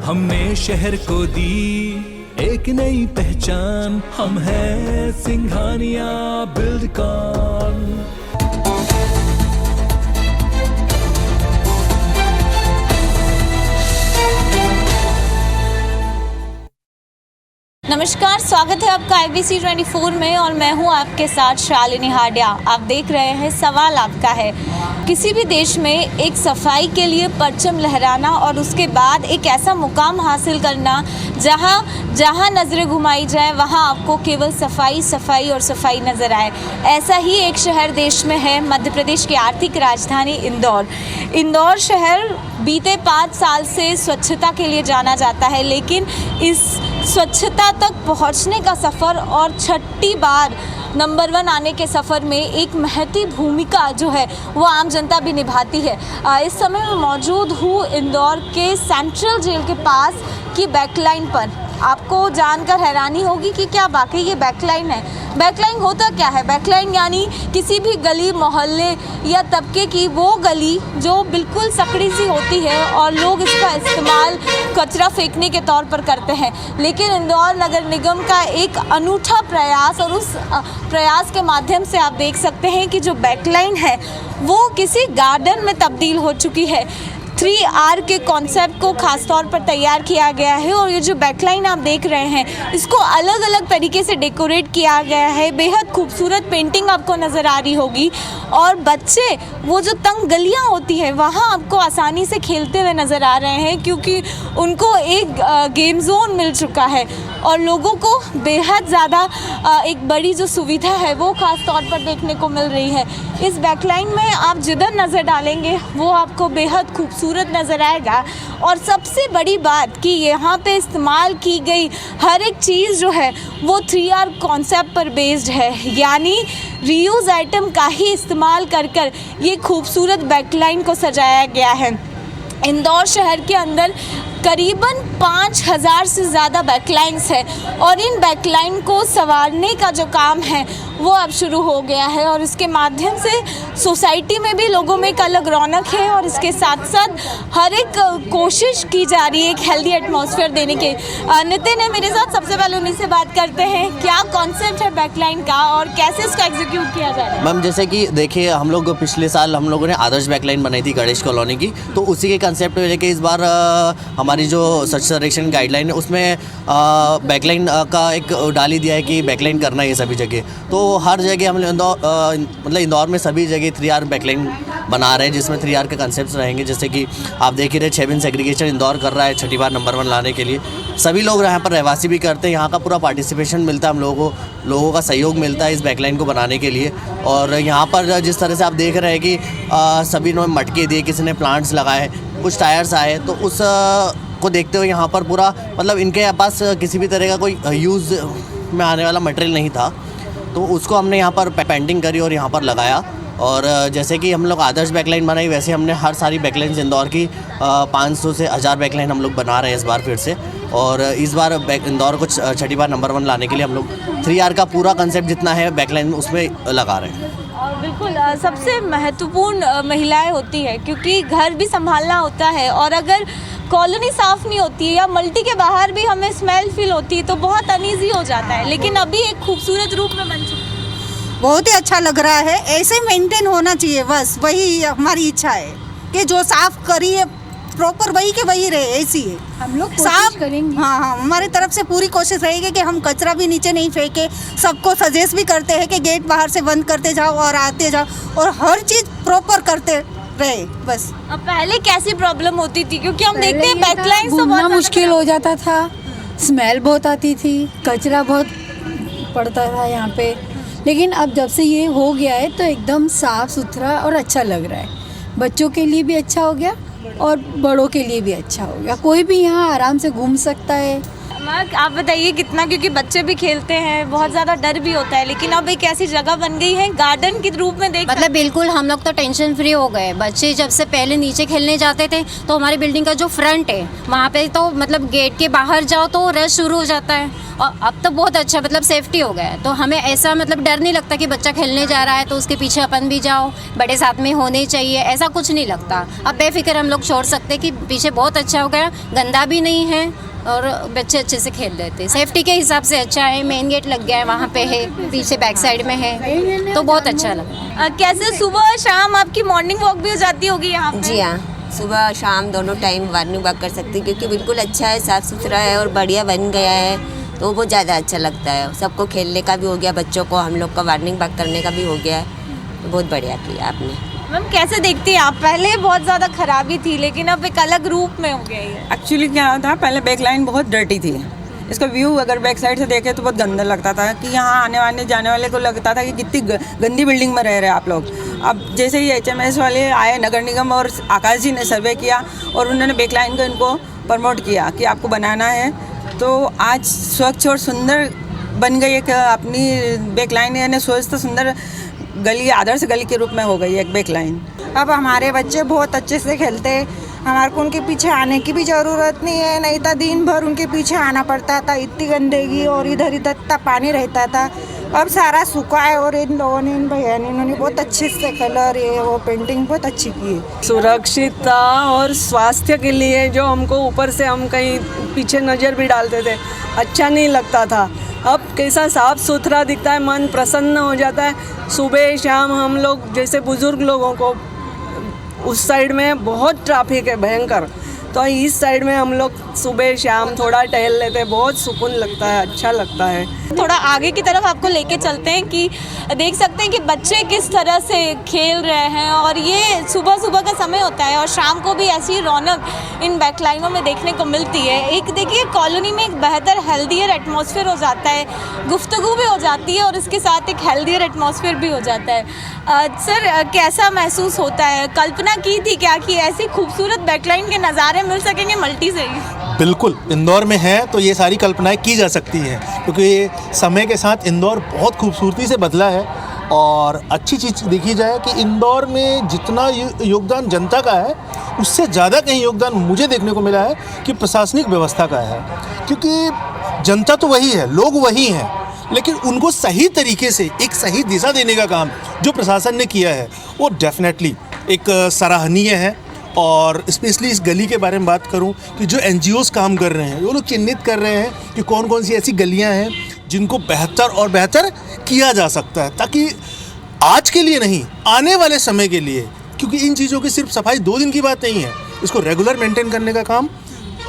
हमने शहर को दी एक नई पहचान, हम हैं सिंघानिया बिल्डकॉन। नमस्कार, स्वागत है आपका IBC 24 में और मैं हूं आपके साथ शालिनी हाडिया। आप देख रहे हैं सवाल आपका है। किसी भी देश में एक सफाई के लिए परचम लहराना और उसके बाद एक ऐसा मुकाम हासिल करना जहां नज़रें घुमाई जाए वहां आपको केवल सफाई सफाई और सफाई नज़र आए। ऐसा ही एक शहर देश में है, मध्य प्रदेश की आर्थिक राजधानी इंदौर शहर बीते 5 साल से स्वच्छता के लिए जाना जाता है, लेकिन इस स्वच्छता तक पहुंचने का सफ़र और 6ठी बार नंबर 1 आने के सफ़र में एक महती भूमिका जो है वो आम जनता भी निभाती है। इस समय मैं मौजूद हूँ इंदौर के सेंट्रल जेल के पास की बैकलाइन पर। आपको जानकर हैरानी होगी कि क्या वाकई ये बैकलाइन है। बैकलाइन होता क्या है? बैकलाइन यानी किसी भी गली मोहल्ले या तबके की वो गली जो बिल्कुल सकड़ी सी होती है और लोग इसका इस्तेमाल कचरा फेंकने के तौर पर करते हैं। लेकिन इंदौर नगर निगम का एक अनूठा प्रयास और उस प्रयास के माध्यम से आप देख सकते हैं कि जो बैकलाइन है वो किसी गार्डन में तब्दील हो चुकी है। 3R के कॉन्सेप्ट को ख़ास तौर पर तैयार किया गया है और ये जो बैकलाइन आप देख रहे हैं इसको अलग अलग तरीके से डेकोरेट किया गया है। बेहद खूबसूरत पेंटिंग आपको नज़र आ रही होगी और बच्चे वो जो तंग गलियां होती है वहाँ आपको आसानी से खेलते हुए नज़र आ रहे हैं, क्योंकि उनको एक गेम जोन मिल चुका है और लोगों को बेहद ज़्यादा एक बड़ी जो सुविधा है वो ख़ास तौर पर देखने को मिल रही है। इस बैकलाइन में आप जिधर नज़र डालेंगे वो आपको बेहद खूबसूरत नज़र आएगा। और सबसे बड़ी बात कि यहाँ पे इस्तेमाल की गई हर एक चीज़ जो है वो 3R कॉन्सेप्ट पर बेस्ड है, यानी रीयूज़ आइटम का ही इस्तेमाल कर ये खूबसूरत बैकलाइन को सजाया गया है। इंदौर शहर के अंदर करीबन 5000 से ज़्यादा बैकलाइन्स है और इन बैकलाइन को संवारने का जो काम है वो अब शुरू हो गया है और इसके माध्यम से सोसाइटी में भी लोगों में एक अलग रौनक है और इसके साथ साथ हर एक कोशिश की जा रही है एक हेल्दी एटमॉस्फेयर देने के। नितिन है मेरे साथ, सबसे पहले उन्हीं से बात करते हैं। क्या कॉन्सेप्ट है बैकलाइन का और कैसे इसको एग्जीक्यूट किया जा रहा है? मैम, जैसे कि देखिए, हम लोग पिछले साल हम लोगों ने आदर्श बैकलाइन बनाई थी गणेश कॉलोनी की, तो उसी के कंसेप्ट को लेकर इस बार हमारी जो स्वच्छ सर्वेक्षण गाइडलाइन है उसमें बैकलाइन का एक डाली दिया है कि बैकलाइन करना है सभी जगह। तो हर जगह हम मतलब इंदौर में सभी जगह 3R बैकलाइन बना रहे हैं, जिसमें 3R के कंसेप्ट रहेंगे। जैसे कि आप देख ही रहे, 6 बिन सेग्रीगेशन इंदौर कर रहा है 6ठी बार नंबर 1 लाने के लिए। सभी लोग यहाँ पर रहवासी भी करते हैं, यहाँ का पूरा पार्टिसिपेशन मिलता है, हम लोगों का सहयोग मिलता है इस बैकलाइन को बनाने के लिए। और यहाँ पर जिस तरह से आप देख रहे हैं कि सभी ने मटके दिए, किसी ने प्लांट्स लगाए, कुछ टायर्स आए, तो उस को देखते हुए यहाँ पर पूरा मतलब इनके पास किसी भी तरह का कोई यूज़ में आने वाला मटेरियल नहीं था, तो उसको हमने यहाँ पर पेंटिंग करी और यहाँ पर लगाया। और जैसे कि हम लोग आदर्श बैकलाइन बनाई, वैसे हमने हर सारी बैकलाइन्स इंदौर की 500 से 1000 बैकलाइन हम लोग बना रहे हैं इस बार फिर से। और इस बार इंदौर को 6ठी बार नंबर 1 लाने के लिए हम लोग 3R का पूरा कंसेप्ट जितना है बैकलाइन उसमें लगा रहे हैं। बिल्कुल, सबसे महत्वपूर्ण महिलाएं होती है, क्योंकि घर भी संभालना होता है और अगर कॉलोनी साफ़ नहीं होती है या मल्टी के बाहर भी हमें स्मेल फील होती है तो बहुत अनईजी हो जाता है। लेकिन अभी एक खूबसूरत रूप में बन चुका है, बहुत ही अच्छा लग रहा है। ऐसे मेंटेन होना चाहिए, बस वही हमारी इच्छा है कि जो साफ़ करी है प्रॉपर वही के वही रहे, ऐसी है। हम लोग साफ करेंगे। हाँ, हमारी तरफ से पूरी कोशिश रहेगी कि हम कचरा भी नीचे नहीं फेंके। सबको सजेस्ट भी करते हैं कि गेट बाहर से बंद करते जाओ और आते जाओ और हर चीज़ प्रॉपर करते रहे बस। अब पहले कैसी प्रॉब्लम होती थी, क्योंकि हम देखते हैं बैकलाइन तो बहुत मुश्किल हो जाता था, स्मेल बहुत आती थी, कचरा बहुत पड़ता था यहाँ पे। लेकिन अब जब से ये हो गया है तो एकदम साफ़ सुथरा और अच्छा लग रहा है। बच्चों के लिए भी अच्छा हो गया और बड़ों के लिए भी अच्छा हो गया। कोई भी यहाँ आराम से घूम सकता है। आप बताइए कितना, क्योंकि बच्चे भी खेलते हैं, बहुत ज़्यादा डर भी होता है, लेकिन अब एक ऐसी जगह बन गई है गार्डन के रूप में देख मतलब बिल्कुल हम लोग तो टेंशन फ्री हो गए। बच्चे जब से पहले नीचे खेलने जाते थे तो हमारी बिल्डिंग का जो फ्रंट है वहाँ पे तो मतलब गेट के बाहर जाओ तो रश शुरू हो जाता है, और अब तो बहुत अच्छा मतलब सेफ्टी हो गया है, तो हमें ऐसा मतलब डर नहीं लगता कि बच्चा खेलने जा रहा है तो उसके पीछे अपन भी जाओ, बड़े साथ में होने चाहिए, ऐसा कुछ नहीं लगता। अब बेफिक्र हम लोग छोड़ सकते कि पीछे बहुत अच्छा हो गया, गंदा भी नहीं है और बच्चे अच्छे से खेल लेते हैं। सेफ्टी के हिसाब से अच्छा है, मेन गेट लग गया है, वहाँ पे है, पीछे बैक साइड में है, तो बहुत अच्छा लगा। कैसे सुबह शाम आपकी मॉर्निंग वॉक भी हो जाती होगी यहाँ पे? जी हाँ, सुबह शाम दोनों टाइम मॉर्निंग वॉक कर सकती, क्योंकि बिल्कुल अच्छा है, साफ़ सुथरा है और बढ़िया बन गया है, तो वो ज़्यादा अच्छा लगता है। सबको खेलने का भी हो गया, बच्चों को हम लोग का मॉर्निंग वॉक करने का भी हो गया है, तो बहुत बढ़िया किया आपने। मैम कैसे देखती हैं आप? पहले बहुत ज़्यादा खराबी थी, लेकिन अब एक अलग रूप में हो गया है। एक्चुअली क्या था, पहले बैक लाइन बहुत डर्टी थी, इसका व्यू अगर बैक साइड से देखें तो बहुत गंदा लगता था, कि यहाँ आने जाने वाले को लगता था कि कितनी गंदी बिल्डिंग में रह रहे हैं आप लोग। अब जैसे ही HMS वाले आए, नगर निगम और आकाश जी ने सर्वे किया और उन्होंने बैक लाइन को इनको प्रमोट किया कि आपको बनाना है, तो आज स्वच्छ और सुंदर बन गई एक अपनी बैक लाइन, यानी स्वच्छ सुंदर गली, आदर्श गली के रूप में हो गई एक बैक लाइन। अब हमारे बच्चे बहुत अच्छे से खेलते हैं, हमारे को उनके पीछे आने की भी ज़रूरत नहीं है, नहीं तो दिन भर उनके पीछे आना पड़ता था, इतनी गंदगी और इधर इतना पानी रहता था। अब सारा सूखा है और इन लोगों ने, इन भैया ने, इन्होंने बहुत अच्छे से कलर ये वो पेंटिंग बहुत अच्छी की है। सुरक्षितता और स्वास्थ्य के लिए जो हमको ऊपर से हम कहीं पीछे नज़र भी डालते थे, अच्छा नहीं लगता था, अब कैसा साफ़ सुथरा दिखता है, मन प्रसन्न हो जाता है। सुबह शाम हम लोग जैसे बुज़ुर्ग लोगों को उस साइड में बहुत ट्रैफिक है भयंकर, तो इस साइड में हम लोग सुबह शाम थोड़ा टहल लेते हैं, बहुत सुकून लगता है, अच्छा लगता है। थोड़ा आगे की तरफ आपको लेके चलते हैं कि देख सकते हैं कि बच्चे किस तरह से खेल रहे हैं, और ये सुबह का समय होता है और शाम को भी ऐसी रौनक इन बैकलाइनों में देखने को मिलती है। एक देखिए कॉलोनी में एक बेहतर हेल्दियर एटमॉस्फेयर हो जाता है, गुफ्तगू भी हो जाती है और इसके साथ एक हेल्दियर एटमॉस्फेयर भी हो जाता है। सर कैसा महसूस होता है? कल्पना की थी क्या कि ऐसी खूबसूरत बैकलाइन के नज़ारे मिल सकेंगे मल्टी से ही? बिल्कुल, इंदौर में है तो ये सारी कल्पनाएं की जा सकती हैं, क्योंकि समय के साथ इंदौर बहुत खूबसूरती से बदला है। और अच्छी चीज़ देखी जाए कि इंदौर में जितना योगदान जनता का है, उससे ज़्यादा कहीं योगदान मुझे देखने को मिला है कि प्रशासनिक व्यवस्था का है, क्योंकि जनता तो वही है, लोग वही हैं, लेकिन उनको सही तरीके से एक सही दिशा देने का काम जो प्रशासन ने किया है वो डेफिनेटली एक सराहनीय है। और स्पेशली इस गली के बारे में बात करूं कि जो NGOs काम कर रहे हैं, वो लोग चिन्हित कर रहे हैं कि कौन कौन सी ऐसी गलियां हैं जिनको बेहतर और बेहतर किया जा सकता है, ताकि आज के लिए नहीं, आने वाले समय के लिए, क्योंकि इन चीज़ों की सिर्फ सफाई 2 दिन की बात नहीं है, इसको रेगुलर मेंटेन करने का काम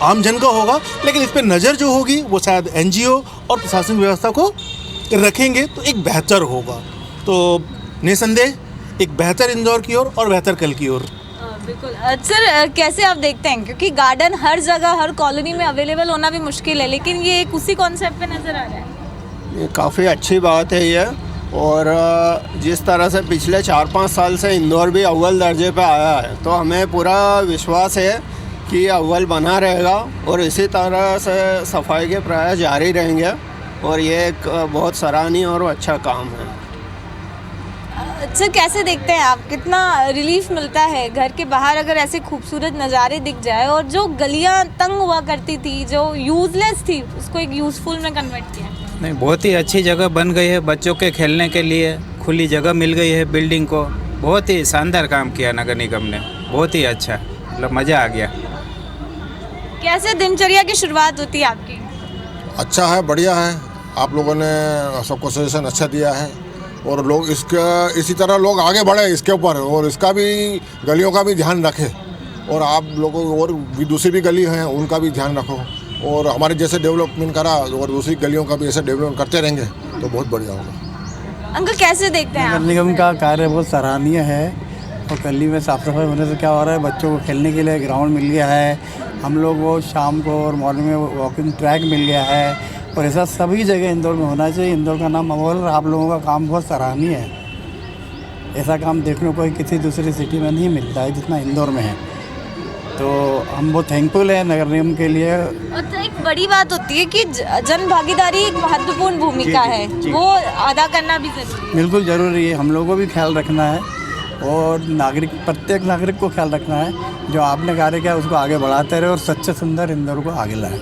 आम जन का होगा, लेकिन इस पर नज़र जो होगी वो शायद NGO और प्रशासनिक व्यवस्था को रखेंगे तो एक बेहतर होगा। तो निसंदेह एक बेहतर इंदौर की ओर और बेहतर कल की ओर। बिल्कुल। सर कैसे आप देखते हैं, क्योंकि गार्डन हर जगह हर कॉलोनी में अवेलेबल होना भी मुश्किल है, लेकिन ये एक उसी कॉन्सेप्ट पे नज़र आ रहा है। ये काफ़ी अच्छी बात है ये, और जिस तरह से पिछले 4-5 साल से इंदौर भी अव्वल दर्जे पे आया है, तो हमें पूरा विश्वास है कि अव्वल बना रहेगा और इसी तरह से सफाई के प्रयास जारी रहेंगे, और ये एक बहुत सराहनीय और अच्छा काम है। सर कैसे देखते हैं आप, कितना रिलीफ मिलता है घर के बाहर अगर ऐसे खूबसूरत नज़ारे दिख जाए, और जो गलियां तंग हुआ करती थी, जो यूज़लेस थी, उसको एक यूज़फुल में कन्वर्ट किया? नहीं, बहुत ही अच्छी जगह बन गई है, बच्चों के खेलने के लिए खुली जगह मिल गई है बिल्डिंग को, बहुत ही शानदार काम किया नगर निगम ने, बहुत ही अच्छा, मतलब मज़ा आ गया। कैसे दिनचर्या की शुरुआत होती है आपकी? अच्छा है, बढ़िया है, आप लोगों ने सबको सजेशन अच्छा दिया है, और लोग इसका इसी तरह लोग आगे बढ़े इसके ऊपर, और इसका भी गलियों का भी ध्यान रखें, और आप लोगों और भी दूसरी भी गली हैं उनका भी ध्यान रखो, और हमारे जैसे डेवलपमेंट करा और दूसरी गलियों का भी ऐसे डेवलपमेंट करते रहेंगे तो बहुत बढ़िया होगा। अंकल कैसे देखते हैं आप? नगर निगम का कार्य बहुत सराहनीय है, और गली में साफ़ सफाई होने से क्या हो रहा है, बच्चों को खेलने के लिए ग्राउंड मिल गया है, हम लोग वो शाम को और मॉर्निंग में वॉकिंग ट्रैक मिल गया है, और ऐसा सभी जगह इंदौर में होना चाहिए। इंदौर का नाम अव्वल, और आप लोगों का काम बहुत सराहनीय है। ऐसा काम देखने को किसी दूसरी सिटी में नहीं मिलता है जितना इंदौर में है। तो हम बहुत थैंकफुल हैं नगर निगम के लिए। तो एक बड़ी बात होती है कि जन भागीदारी एक महत्वपूर्ण भूमिका है, वो अदा करना भी जरूरी है। बिल्कुल ज़रूरी है, हम लोगों को भी ख्याल रखना है और प्रत्येक नागरिक को ख्याल रखना है। जो आपने कार्य किया उसको आगे बढ़ाते रहे और स्वच्छ सुंदर इंदौर को आगे लाए।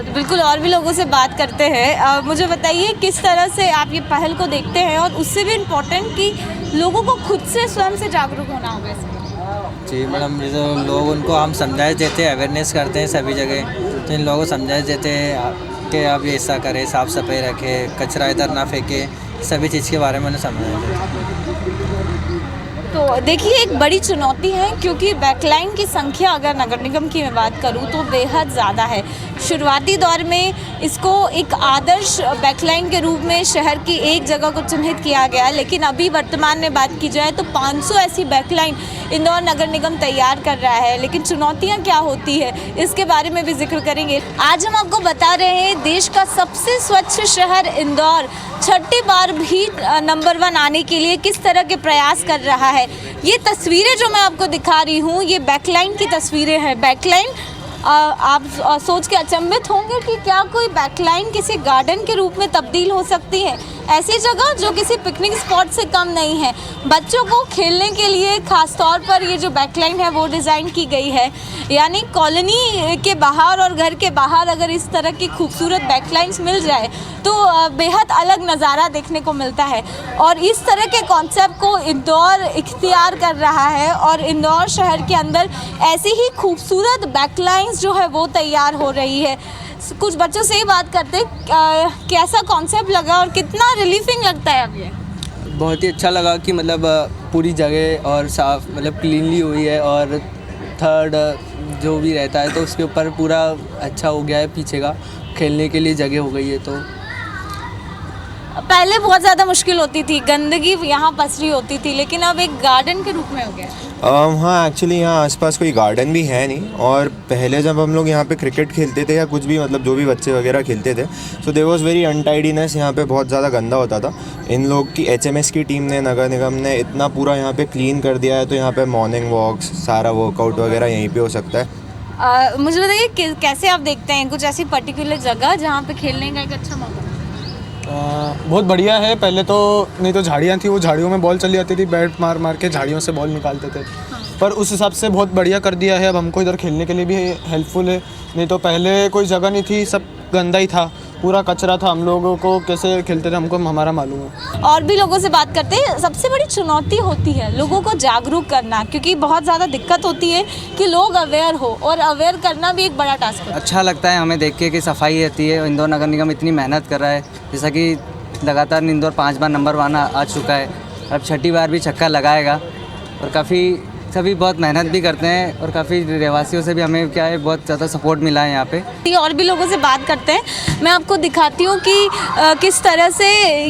बिल्कुल, और भी लोगों से बात करते हैं। मुझे बताइए किस तरह से आप ये पहल को देखते हैं, और उससे भी इम्पोर्टेंट कि लोगों को खुद से स्वयं से जागरूक होना होगा इसमें। जी मैडम, जो लोग उनको हम समझाए देते हैं, अवेयरनेस करते हैं सभी जगह, तो इन लोगों को समझाए देते हैं कि आप ये ऐसा करें, साफ़ सफाई रखें, कचरा इधर ना फेंके, सभी चीज़ के बारे में उन्हें समझाया जाए। तो देखिए एक बड़ी चुनौती है, क्योंकि बैकलाइन की संख्या अगर नगर निगम की मैं बात करूं तो बेहद ज़्यादा है। शुरुआती दौर में इसको एक आदर्श बैकलाइन के रूप में शहर की एक जगह को चिन्हित किया गया, लेकिन अभी वर्तमान में बात की जाए तो 500 ऐसी बैकलाइन इंदौर नगर निगम तैयार कर रहा है। लेकिन चुनौतियाँ क्या होती है इसके बारे में भी जिक्र करेंगे। आज हम आपको बता रहे हैं देश का सबसे स्वच्छ शहर इंदौर छठी बार भी नंबर 1 आने के लिए किस तरह के प्रयास कर रहा है। ये तस्वीरें जो मैं आपको दिखा रही हूँ ये बैकलाइन की तस्वीरें हैं। बैकलाइन आप सोच के अचंभित होंगे कि क्या कोई बैकलाइन किसी गार्डन के रूप में तब्दील हो सकती है। ऐसी जगह जो किसी पिकनिक स्पॉट से कम नहीं है, बच्चों को खेलने के लिए खास तौर पर ये जो बैकलाइन है वो डिज़ाइन की गई है। यानी कॉलोनी के बाहर और घर के बाहर अगर इस तरह की खूबसूरत बैकलाइंस मिल जाए तो बेहद अलग नज़ारा देखने को मिलता है। और इस तरह के कॉन्सेप्ट को इंदौर इख्तियार कर रहा है और इंदौर शहर के अंदर ऐसी ही खूबसूरत बैकलाइंस जो है वो तैयार हो रही है। कुछ बच्चों से ही बात करते कैसा कॉन्सेप्ट लगा और कितना रिलीफिंग लगता है अब ये। बहुत ही अच्छा लगा कि मतलब पूरी जगह और साफ मतलब क्लीनली हुई है, और थर्ड जो भी रहता है तो उसके ऊपर पूरा अच्छा हो गया है, पीछे का खेलने के लिए जगह हो गई है। तो पहले बहुत ज़्यादा मुश्किल होती थी, गंदगी यहाँ पसरी होती थी, लेकिन अब एक गार्डन के रूप में हो गया। हाँ, एक्चुअली यहाँ आसपास कोई गार्डन भी है नहीं, और पहले जब हम लोग यहाँ पे क्रिकेट खेलते थे या कुछ भी मतलब जो भी बच्चे वगैरह खेलते थे, सो देयर वाज वेरी अनटाइडीनेस, यहाँ पे बहुत ज़्यादा गंदा होता था। इन लोग की HMS की टीम ने, नगर निगम ने इतना पूरा यहाँ पे क्लीन कर दिया है, तो यहाँ पे मॉर्निंग वॉक्स, सारा वर्कआउट वगैरह यहीं पर हो सकता है। मुझे बताइए कैसे आप देखते हैं कुछ ऐसी पर्टिकुलर जगह जहाँ पे खेलने का एक अच्छा मौका? बहुत बढ़िया है। पहले तो नहीं तो झाड़ियाँ थी, वो झाड़ियों में बॉल चली जाती थी, बैट मार मार के झाड़ियों से बॉल निकालते थे। पर उस हिसाब से बहुत बढ़िया कर दिया है, अब हमको इधर खेलने के लिए भी हेल्पफुल है। नहीं तो पहले कोई जगह नहीं थी, सब गंदा ही था, पूरा कचरा था। हम लोगों को कैसे खेलते थे हमको हमारा मालूम है। और भी लोगों से बात करते हैं। सबसे बड़ी चुनौती होती है लोगों को जागरूक करना, क्योंकि बहुत ज़्यादा दिक्कत होती है कि लोग अवेयर हो, और अवेयर करना भी एक बड़ा टास्क है। अच्छा लगता है हमें देख के कि सफाई रहती है। इंदौर नगर निगम इतनी मेहनत कर रहा है, जैसा कि लगातार इंदौर 5 बार नंबर 1 आ चुका है, अब छठी बार भी छक्का लगाएगा। और काफ़ी सभी बहुत मेहनत भी करते हैं, और काफ़ी रहवासियों से भी हमें क्या है बहुत ज़्यादा सपोर्ट मिला है यहाँ पे। और भी लोगों से बात करते हैं। मैं आपको दिखाती हूँ कि किस तरह से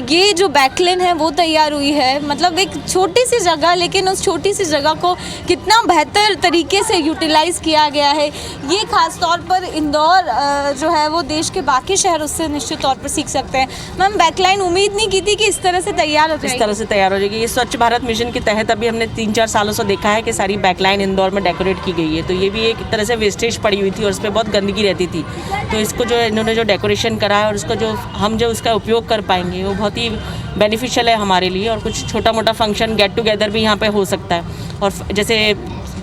ये जो बैकलाइन है वो तैयार हुई है। मतलब एक छोटी सी जगह, लेकिन उस छोटी सी जगह को कितना बेहतर तरीके से यूटिलाइज़ किया गया है। ये खास तौर पर इंदौर जो है वो देश के बाकी शहर उससे निश्चित तौर पर सीख सकते हैं। मैम, बैकलाइन उम्मीद नहीं की थी कि इस तरह से तैयार हो जाएगी। इस तरह से तैयार हो जाएगी। ये स्वच्छ भारत मिशन के तहत अभी हमने 3-4 सालों से देखा है कि सारी बैकलाइन इंदौर में डेकोरेट की गई है। तो ये भी एक तरह से वेस्टेज पड़ी हुई थी और उस पर बहुत गंदगी रहती थी। तो इसको जो इन्होंने जो डेकोरेशन करा है और उसका जो हम जो उसका उपयोग कर पाएंगे वो बहुत ही बेनिफिशियल है हमारे लिए। और कुछ छोटा मोटा फंक्शन, गेट टुगेदर भी यहाँ पे हो सकता है। और जैसे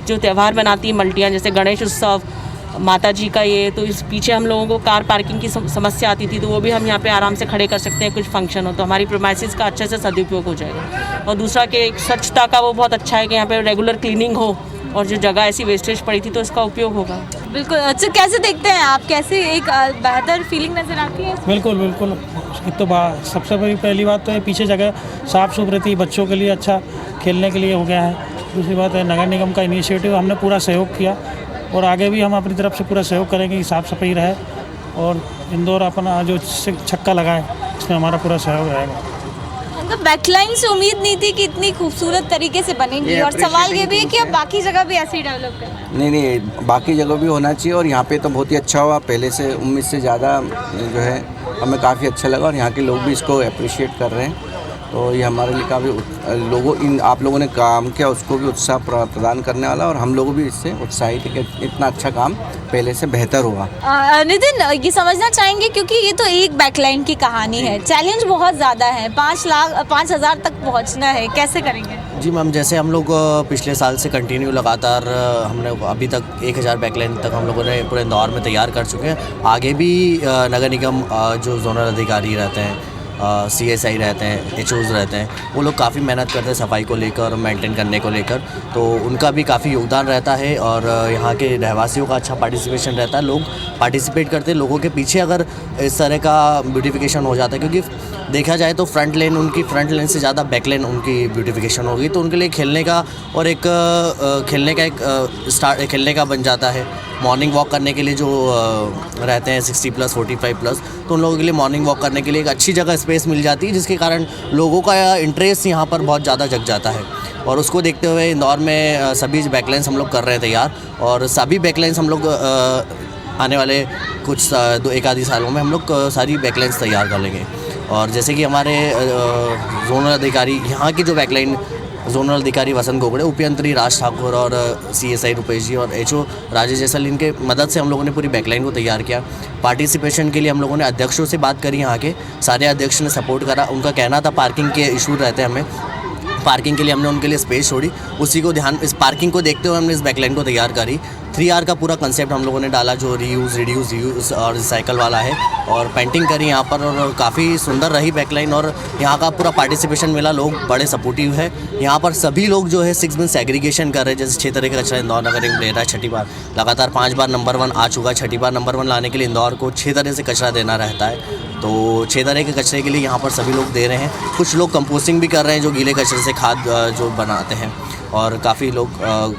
जो त्यौहार बनाती है मल्टियाँ, जैसे गणेश उत्सव, माता जी का ये, तो इस पीछे हम लोगों को कार पार्किंग की समस्या आती थी, तो वो भी हम यहाँ पे आराम से खड़े कर सकते हैं कुछ फंक्शन हो, तो हमारी प्रीमाइसेस का अच्छे से सदुपयोग हो जाएगा। और दूसरा कि स्वच्छता का वो बहुत अच्छा है कि यहाँ पे रेगुलर क्लीनिंग हो, और जो जगह ऐसी वेस्टेज पड़ी थी तो इसका उपयोग होगा। बिल्कुल। अच्छा, कैसे देखते हैं आप, कैसे एक बेहतर फीलिंग नज़र आती है? बिल्कुल बिल्कुल। एक तो सबसे बड़ी पहली बात तो है पीछे जगह साफ़ सुथरी थी, बच्चों के लिए अच्छा खेलने के लिए हो गया है। दूसरी बात है नगर निगम का इनिशिएटिव, हमने पूरा सहयोग किया, और आगे भी हम अपनी तरफ से पूरा सहयोग करेंगे कि साफ़ सफाई रहे, और इंदौर अपना जो छक्का लगाए इसमें हमारा पूरा सहयोग रहेगा। बैकलाइन से उम्मीद नहीं थी कि इतनी खूबसूरत तरीके से बनेंगी, और सवाल ये भी है कि अब बाकी जगह भी ऐसे ही डेवलप करना है। नहीं, बाकी जगह भी होना चाहिए, और यहाँ पे तो बहुत ही अच्छा हुआ, पहले से उम्मीद से ज़्यादा जो है हमें काफ़ी अच्छा लगा, और यहाँ के लोग भी इसको अप्रिशिएट कर रहे हैं। तो ये हमारे लिए काफ़ी आप लोगों ने काम किया उसको भी उत्साह प्रदान करने वाला, और हम लोग भी इससे उत्साहित है कि इतना अच्छा काम पहले से बेहतर हुआ। नितिन, ये समझना चाहेंगे क्योंकि ये तो एक बैकलाइन की कहानी है, चैलेंज बहुत ज़्यादा है, 5,000 तक पहुंचना है, कैसे करेंगे? जी मैम, जैसे हम लोग पिछले साल से कंटिन्यू लगातार हमने अभी तक 1,000 बैकलाइन तक हम लोगों ने पूरे इंदौर में तैयार कर चुके हैं। आगे भी नगर निगम जो जोनल अधिकारी रहते हैं, CSI रहते हैं, HOs रहते हैं, वो लोग काफ़ी मेहनत करते हैं सफाई को लेकर, मेंटेन करने को लेकर, तो उनका भी काफ़ी योगदान रहता है और यहाँ के रहवासियों का अच्छा पार्टिसिपेशन रहता है। लोग पार्टिसिपेट करते हैं, लोगों के पीछे अगर इस तरह का ब्यूटिफिकेशन हो जाता है, क्योंकि देखा जाए तो फ्रंट लेन से ज़्यादा बैक लेन उनकी ब्यूटिफिकेशन होगी, तो उनके लिए खेलने का और एक खेलने का बन जाता है। मॉर्निंग वॉक करने के लिए जो रहते हैं 60+, 45+, तो उन लोगों के लिए मॉर्निंग वॉक करने के लिए एक अच्छी जगह स्पेस मिल जाती है, जिसके कारण लोगों का इंटरेस्ट यहाँ पर बहुत ज़्यादा जग जाता है। और उसको देखते हुए इंदौर में सभी बैकलाइन्स हम लोग कर रहे हैं तैयार, और सभी बैकलाइन्स हम लोग आने वाले कुछ 1 आधे सालों में हम लोग सारी बैकलाइन्स तैयार कर लेंगे। और जैसे कि हमारे जोनल अधिकारी, यहाँ की जो बैकलाइन जोनल अधिकारी वसंत गोगड़े, उपयंत्री राज ठाकुर और CSI रुपेश जी और HO राजेश जैसल, इनके मदद से हम लोगों ने पूरी बैकलाइन को तैयार किया। पार्टिसिपेशन के लिए हम लोगों ने अध्यक्षों से बात करी, यहाँ के सारे अध्यक्ष ने सपोर्ट करा। उनका कहना था पार्किंग के इशू रहते हैं, हमें पार्किंग के लिए हमने उनके लिए स्पेस छोड़ी, इस पार्किंग को देखते हुए हमने इस बैकलाइन को तैयार करी। 3R का पूरा कंसेप्ट हम लोगों ने डाला, जो रीयूज़, रिड्यूस, यूज़ और रिसाइकल वाला है, और पेंटिंग करी यहाँ पर, और काफ़ी सुंदर रही बैकलाइन, और यहाँ का पूरा पार्टिसिपेशन मिला, लोग बड़े सपोर्टिव है। यहाँ पर सभी लोग जो है 6 बिन सेग्रीगेशन कर रहे हैं, जैसे 6 तरह का कचरा इंदौर नगर निगम ले रहा है, 6ठी बार, लगातार 5 बार नंबर 1 आ चुका है। 6ठी बार नंबर 1 लाने के लिए इंदौर को 6 तरह से कचरा देना रहता है, तो 6 तरह के कचरे के लिए यहाँ पर सभी लोग दे रहे हैं। कुछ लोग कंपोस्टिंग भी कर रहे हैं, जो गीले कचरे से खाद जो बनाते हैं, और काफ़ी लोग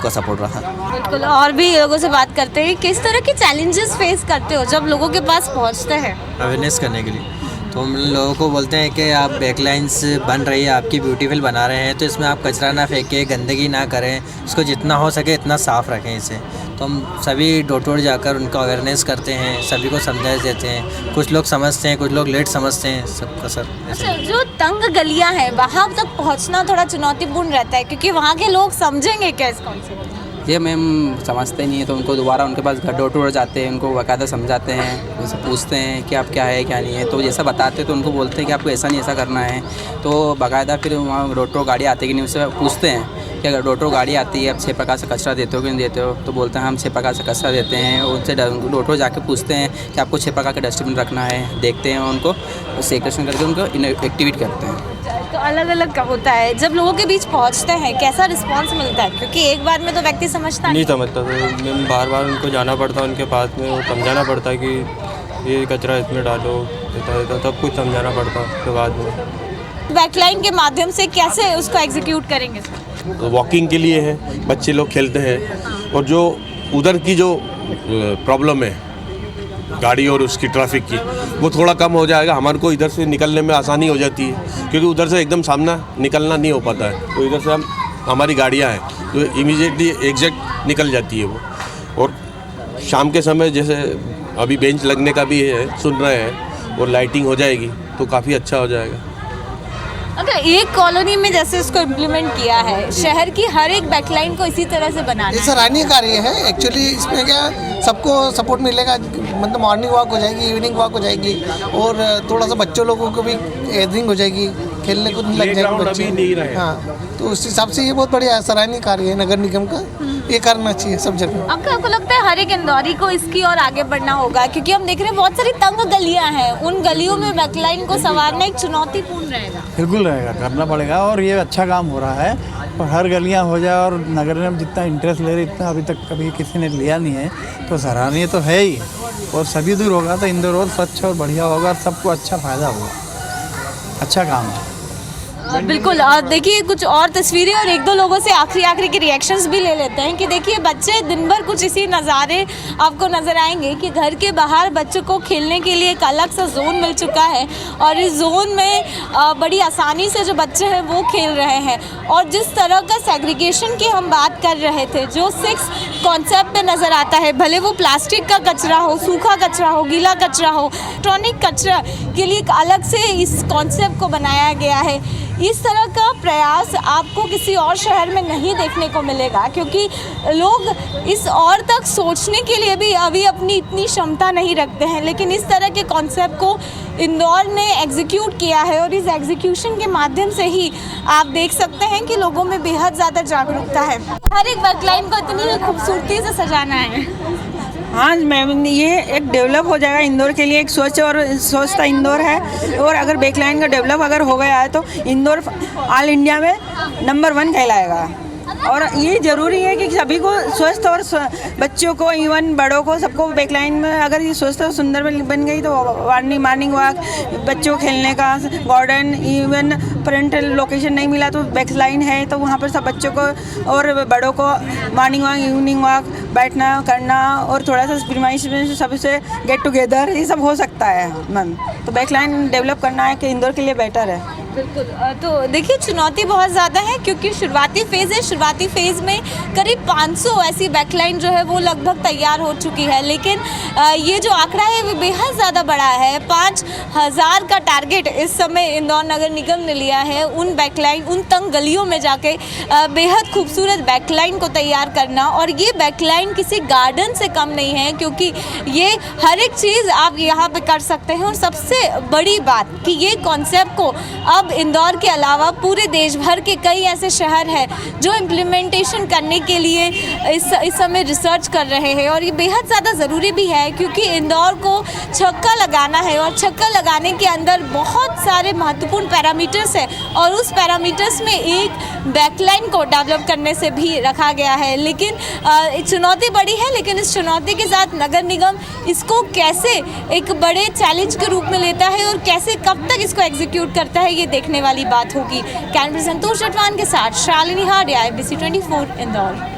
का सपोर्ट रहा। बिल्कुल, और भी लोगों से बात करते हैं, किस तरह के चैलेंजेस फेस करते हो जब लोगों के पास पहुंचते हैं अवेयरनेस करने के लिए? तो हम लोगों को बोलते हैं कि आप बैकलाइंस बन रही है, आपकी ब्यूटीफुल बना रहे हैं, तो इसमें आप कचरा ना फेंकें, गंदगी ना करें, इसको जितना हो सके इतना साफ़ रखें इसे। तो हम सभी डोर जाकर उनको अवेयरनेस करते हैं, सभी को समझा देते हैं। कुछ लोग समझते हैं, कुछ लोग लेट समझते हैं सबका सर। अच्छा, जो तंग गलियां हैं वहाँ तक पहुँचना थोड़ा चुनौतीपूर्ण रहता है, क्योंकि वहाँ के लोग समझेंगे क्या इस कॉन्सेप्ट? ये मैम समझते नहीं है, तो उनको दोबारा उनके पास घर डोर जाते हैं, उनको बाकायदा समझाते हैं, उनसे पूछते हैं कि आप क्या है क्या नहीं है, तो जैसा बताते हैं तो उनको बोलते हैं कि आपको ऐसा नहीं ऐसा करना है। तो बाकायदा फिर वहाँ डोर गाड़ी आती है कि नहीं, उससे पूछते हैं कि अगर डोर गाड़ी आती है आप 6 प्रकार से कचरा देते हो कि नहीं देते हो, तो बोलते हैं हम 6 प्रकार से कचरा देते हैं। उनसे डोर जाके पूछते हैं कि आपको 6 प्रकार का डस्टबिन रखना है, देखते हैं उनको, सेक्रेशन करके उनको एक्टिवेट करते हैं। तो अलग अलग होता है, जब लोगों के बीच पहुंचते हैं कैसा रिस्पांस मिलता है? क्योंकि एक बार में तो व्यक्ति समझता नहीं समझता, तो मैं बार बार उनको जाना पड़ता है, उनके पास में वो समझाना पड़ता है कि ये कचरा इसमें डालो, सब कुछ समझाना पड़ता है। उसके बाद में बैकलाइन के माध्यम से कैसे उसको एग्जीक्यूट करेंगे? वॉकिंग के लिए है, बच्चे लोग खेलते हैं, और जो उधर की जो प्रॉब्लम है गाड़ी और उसकी ट्रैफिक की, वो थोड़ा कम हो जाएगा। हमारे को इधर से निकलने में आसानी हो जाती है, क्योंकि उधर से एकदम सामना निकलना नहीं हो पाता है, तो इधर से हमारी गाड़ियाँ हैं तो इमीडिएटली एग्जैक्ट निकल जाती है वो। और शाम के समय जैसे अभी बेंच लगने का भी है, सुन रहे हैं, और लाइटिंग हो जाएगी तो काफ़ी अच्छा हो जाएगा। अगर एक कॉलोनी में जैसे उसको इम्प्लीमेंट किया है, शहर की हर एक बैकलाइन को इसी तरह से बनाना ये सराहनीय कार्य है। एक्चुअली इसमें क्या सबको सपोर्ट मिलेगा, मतलब मॉर्निंग वॉक हो जाएगी, इवनिंग वॉक हो जाएगी, और थोड़ा सा बच्चों लोगों को भी गैदरिंग हो जाएगी, खेलने को लग जाएंगे बच्चे। हाँ, तो उस हिसाब से ये बहुत बढ़िया सराहनीय कार्य है नगर निगम का, ये करना चाहिए सब जगह। आपको लगता है हर एक इंदौरी को इसकी और आगे बढ़ना होगा? क्योंकि हम देख रहे हैं बहुत सारी तंग गलियां हैं, उन गलियों में बैकलाइन को संवारना एक चुनौतीपूर्ण रहेगा। बिल्कुल रहेगा, करना पड़ेगा, और ये अच्छा काम हो रहा है, और हर गलियां हो जाए, और नगर निगम जितना इंटरेस्ट ले रही इतना अभी तक कभी किसी ने लिया नहीं है, तो सराहनीय तो है ही। और सभी दूर होगा तो इंदौर और स्वच्छ और बढ़िया होगा, और सबको अच्छा फ़ायदा होगा। अच्छा काम है। बिल्कुल। देखिए कुछ और तस्वीरें और एक दो लोगों से आखिरी के रिएक्शंस भी ले लेते हैं कि देखिए बच्चे दिन भर कुछ इसी नज़ारे आपको नज़र आएंगे कि घर के बाहर बच्चों को खेलने के लिए एक अलग सा जोन मिल चुका है, और इस जोन में बड़ी आसानी से जो बच्चे हैं वो खेल रहे हैं। और जिस तरह का सेग्रीगेशन की हम बात कर रहे थे, जो 6 कॉन्सेप्ट में नज़र आता है, भले वो प्लास्टिक का कचरा हो, सूखा कचरा हो, गीला कचरा हो, इलेक्ट्रॉनिक कचरा के लिए एक अलग से इस कॉन्सेप्ट को बनाया गया है। इस तरह का प्रयास आपको किसी और शहर में नहीं देखने को मिलेगा, क्योंकि लोग इस और तक सोचने के लिए भी अभी अपनी इतनी क्षमता नहीं रखते हैं। लेकिन इस तरह के कॉन्सेप्ट को इंदौर ने एग्जीक्यूट किया है और इस एग्जीक्यूशन के माध्यम से ही आप देख सकते हैं कि लोगों में बेहद ज़्यादा जागरूकता है। हर एक बैकलाइन को इतनी खूबसूरती से सजाना है। हाँ मैम, ये एक डेवलप हो जाएगा इंदौर के लिए, एक स्वच्छ और स्वस्थ इंदौर है। और अगर बैकलाइन का डेवलप अगर हो गया है तो इंदौर ऑल इंडिया में नंबर 1 कहलाएगा। और ये ज़रूरी है कि सभी को स्वस्थ और बच्चों को इवन बड़ों को सबको बैकलाइन में अगर ये स्वस्थ और सुंदर बन गई तो मॉर्निंग वॉक, बच्चों को खेलने का गार्डन, इवन पेरेंटल लोकेशन नहीं मिला तो बैकलाइन है तो वहाँ पर सब बच्चों को और बड़ों को मॉर्निंग वॉक, इवनिंग वॉक, बैठना करना और थोड़ा सा एक्सपीरिमेंट में सबसे गेट टुगेदर, ये सब हो सकता है मैम। तो बैकलाइन डेवलप करना है कि इंदौर के लिए बेटर है। बिल्कुल। तो देखिए चुनौती बहुत ज़्यादा है क्योंकि शुरुआती फेज़ है। शुरुआती फेज़ में करीब 500 ऐसी बैकलाइन जो है वो लगभग तैयार हो चुकी है, लेकिन ये जो आंकड़ा है वो बेहद ज़्यादा बड़ा है। 5000 का टारगेट इस समय इंदौर नगर निगम ने लिया है उन बैकलाइन, उन तंग गलियों में जाके बेहद खूबसूरत बैकलाइन को तैयार करना। और ये बैकलाइन किसी गार्डन से कम नहीं है क्योंकि ये हर एक चीज़ आप यहाँ पे कर सकते हैं। और सबसे बड़ी बात कि ये कॉन्सेप्ट को अब इंदौर के अलावा पूरे देश भर के कई ऐसे शहर हैं जो इम्प्लीमेंटेशन करने के लिए इस समय रिसर्च कर रहे हैं। और ये बेहद ज़्यादा ज़रूरी भी है क्योंकि इंदौर को छक्का लगाना है और छक्का लगाने के अंदर बहुत सारे महत्वपूर्ण पैरामीटर्स हैं और उस पैरामीटर्स में एक बैकलाइन को डेवलप करने से भी रखा गया है। लेकिन चुनौती बड़ी है, लेकिन इस चुनौती के साथ नगर निगम इसको कैसे एक बड़े चैलेंज के रूप में लेता है और कैसे कब तक इसको एग्जीक्यूट करता है ये देखने वाली बात होगी। कैमरा संतोष चटवान के साथ शालिनी हाडिया, IBC 24 इंदौर।